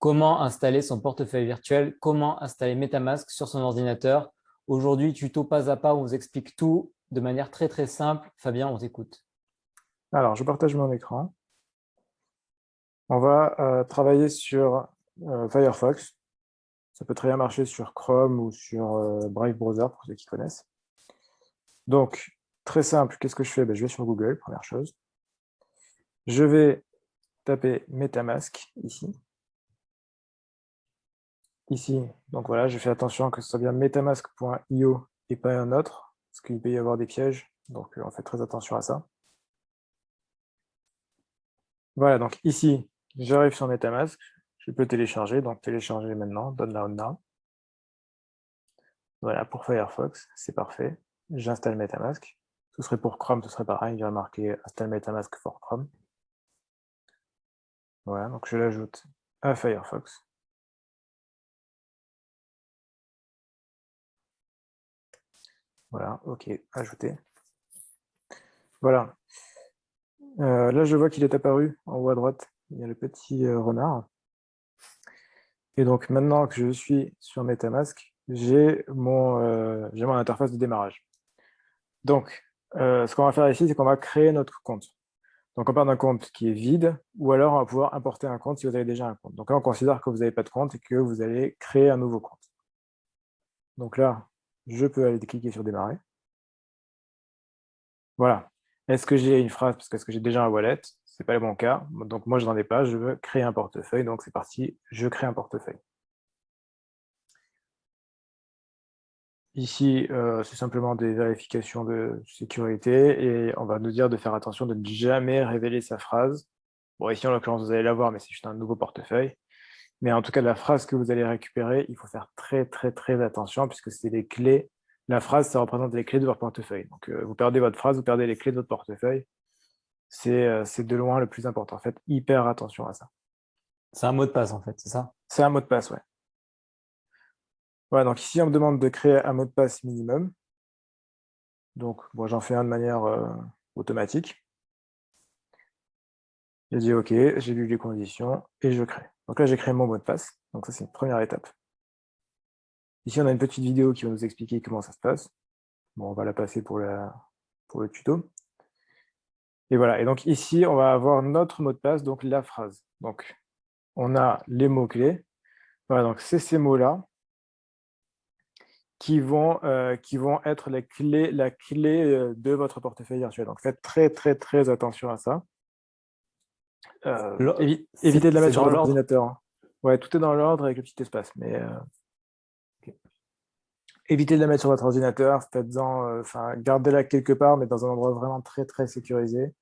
Comment installer son portefeuille virtuel? Comment installer MetaMask sur son ordinateur? Aujourd'hui, tuto pas à pas, on vous explique tout de manière très très simple. Fabien, on t'écoute. Alors, je partage mon écran. On va travailler sur Firefox. Ça peut très bien marcher sur Chrome ou sur Brave Browser, pour ceux qui connaissent. Donc, très simple, qu'est-ce que je fais? Je vais sur Google, première chose. Je vais taper MetaMask ici. Ici, donc voilà, je fais attention que ce soit bien metamask.io et pas un autre, parce qu'il peut y avoir des pièges, donc on fait très attention à ça. Voilà, donc ici, j'arrive sur MetaMask, je peux télécharger, donc télécharger maintenant, download now. Voilà, pour Firefox, c'est parfait. J'installe MetaMask. Ce serait pour Chrome, ce serait pareil, il y aurait marqué Install MetaMask for Chrome. Voilà, donc je l'ajoute à Firefox. Voilà, ok, ajouter. Voilà. Là, je vois qu'il est apparu en haut à droite. Il y a le petit renard. Et donc, maintenant que je suis sur MetaMask, j'ai mon interface de démarrage. Donc, ce qu'on va faire ici, c'est qu'on va créer notre compte. Donc, on part d'un compte qui est vide, ou alors on va pouvoir importer un compte si vous avez déjà un compte. Donc là, on considère que vous n'avez pas de compte et que vous allez créer un nouveau compte. Donc là, je peux aller cliquer sur démarrer. Voilà. Est-ce que j'ai une phrase parce que est-ce que j'ai déjà un wallet? Ce n'est pas le bon cas. Donc moi, je n'en ai pas. Je veux créer un portefeuille. Donc c'est parti. Je crée un portefeuille. Ici, c'est simplement des vérifications de sécurité et on va nous dire de faire attention de ne jamais révéler sa phrase. Bon, ici, en l'occurrence, vous allez la voir, mais c'est juste un nouveau portefeuille. Mais en tout cas, la phrase que vous allez récupérer, il faut faire très, très, très attention puisque c'est les clés. La phrase, ça représente les clés de votre portefeuille. Donc, vous perdez votre phrase, vous perdez les clés de votre portefeuille. C'est de loin le plus important. Faites hyper attention à ça. C'est un mot de passe en fait, c'est ça? C'est un mot de passe, ouais. Voilà, donc ici, on me demande de créer un mot de passe minimum. Donc, moi, j'en fais un de manière automatique. J'ai dit OK, j'ai lu les conditions et je crée. Donc là, j'ai créé mon mot de passe. Donc ça, c'est une première étape. Ici, on a une petite vidéo qui va nous expliquer comment ça se passe. Bon, on va la passer pour le tuto. Et voilà, et donc ici, on va avoir notre mot de passe, donc la phrase. Donc, on a les mots-clés. Voilà, donc c'est ces mots-là qui vont être la clé de votre portefeuille virtuel. Donc, faites très, très, très attention à ça. Évitez de la C'est mettre sur dans votre l'ordre? ordinateur, hein. Ouais, tout est dans l'ordre avec le petit espace, mais évitez de la mettre sur votre ordinateur, faites-en, gardez-la quelque part, mais dans un endroit vraiment très, très sécurisé.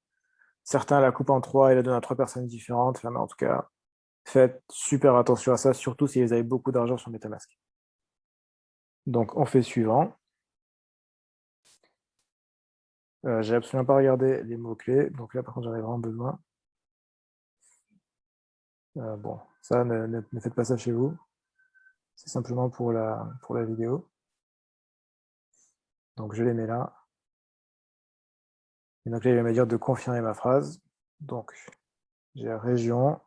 Certains la coupent en trois et la donnent à trois personnes différentes. Enfin, mais en tout cas, faites super attention à ça, surtout si vous avez beaucoup d'argent sur MetaMask. Donc, on fait suivant. J'ai absolument pas regardé les mots-clés. Donc là, par contre, j'en ai vraiment besoin. Bon, ça, ne faites pas ça chez vous. C'est simplement pour la vidéo. Donc, je les mets là. Et donc là, il va me dire de confirmer ma phrase. Donc, j'ai région,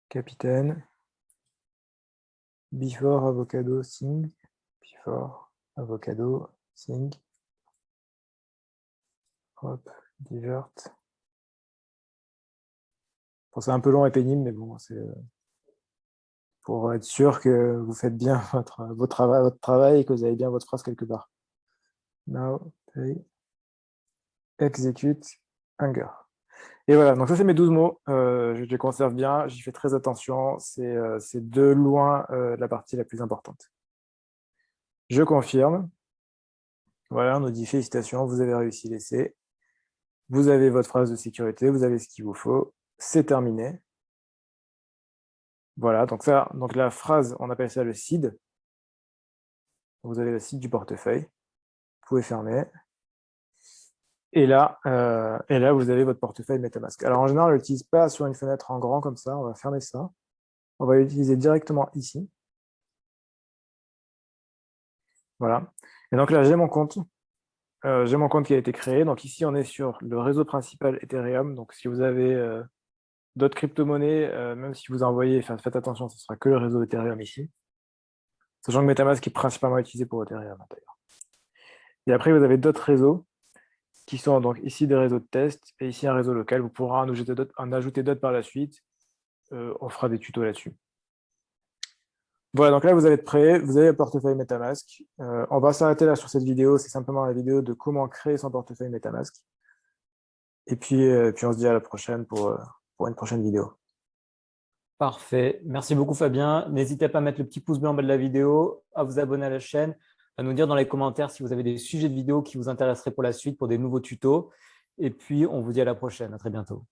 capitaine, before avocado sing, before avocado sing, hop, divert. Bon, c'est un peu long et pénible, mais bon, c'est pour être sûr que vous faites bien votre travail et que vous avez bien votre phrase quelque part. Now, play, execute, anger. Et voilà, donc ça c'est mes 12 mots. Je les conserve bien, j'y fais très attention. C'est de loin la partie la plus importante. Je confirme. Voilà, on nous dit félicitations, vous avez réussi l'essai. Vous avez votre phrase de sécurité, vous avez ce qu'il vous faut. C'est terminé. Voilà, donc la phrase, on appelle ça le seed. Vous avez le seed du portefeuille. Vous pouvez fermer. Et là, vous avez votre portefeuille MetaMask. Alors en général, on ne l'utilise pas sur une fenêtre en grand comme ça. On va fermer ça. On va l'utiliser directement ici. Voilà. Et donc là, j'ai mon compte. J'ai mon compte qui a été créé. Donc ici, on est sur le réseau principal Ethereum. Donc si vous avez d'autres crypto-monnaies, même si vous envoyez, faites attention, ce sera que le réseau Ethereum ici. Sachant que MetaMask est principalement utilisé pour Ethereum d'ailleurs. Et après, vous avez d'autres réseaux qui sont donc ici des réseaux de test et ici un réseau local. Vous pourrez en ajouter d'autres par la suite. On fera des tutos là-dessus. Voilà, donc là, vous allez être prêt. Vous avez le portefeuille MetaMask. On va s'arrêter là sur cette vidéo. C'est simplement la vidéo de comment créer son portefeuille MetaMask. Et puis on se dit à la prochaine pour une prochaine vidéo. Parfait. Merci beaucoup, Fabien. N'hésitez pas à mettre le petit pouce bleu en bas de la vidéo, à vous abonner à la chaîne, à nous dire dans les commentaires si vous avez des sujets de vidéos qui vous intéresseraient pour la suite, pour des nouveaux tutos. Et puis, on vous dit à la prochaine. À très bientôt.